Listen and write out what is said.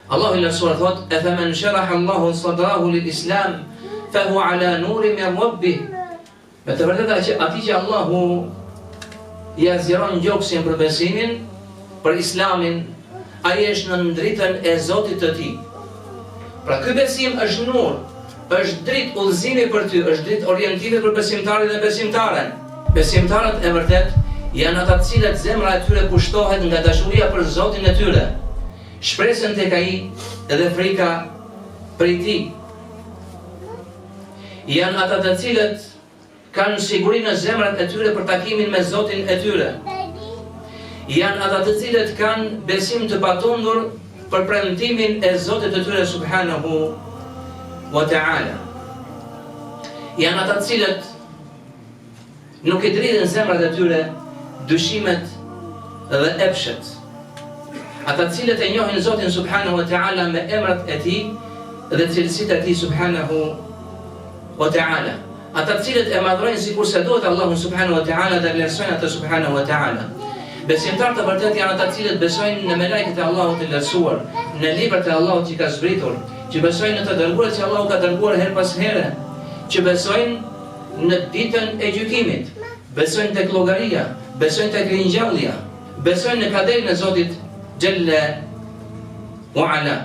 Allahu i lartësuar thot: "E faman sharaha Allahu sadrahu lil Islam, fa huwa ala nurin min rabbih." Me të vërtetë që atij që Allahu ja zgjeron gjoksin për besimin, për Islamin, ai është në dritën e Zotit të tij. Pra ky besim është nur, është dritë udhëzimi për ty, është dritë orientime për besimtarin dhe besimtaren. Besimtarët e vërtet janë ata të cilët zemra e tyre kushtohet nga dashuria për Zotin e tyre, shpresën tek ai dhe frika prej tij. Janë ata të cilët kanë siguri në zemrat e tyre për takimin me Zotin e tyre. Janë ata të cilët kanë besim të patundur për premtimin e Zotit të tyre subhanahu wa ta'ala. Janë ata të cilët nuk i dridhen zemrat e tyre dyshimet dhe epshet. Ata të cilët e njohin Zotin subhanahu wa ta'ala me emrat e tij dhe cilësitë e tij subhanahu wa ta'ala. Ata të cilët e madhrojnë sikur se duhet Allahun subhanahu wa ta'ala dhe vlerësojnë atë subhanahu wa ta'ala. Besimtarët e vërtet janë ata të cilët besojnë në melekët e Allahut të lartësuar, në librat e Allahut që ka zbritur, që besojnë në të dërguarit që Allahu ka dërguar her pas here, që besojnë në ditën e gjykimit, besojnë tek llogaria, besojnë tek ringjallja, besojnë në kaderin e Zotit Jalla wa Ala.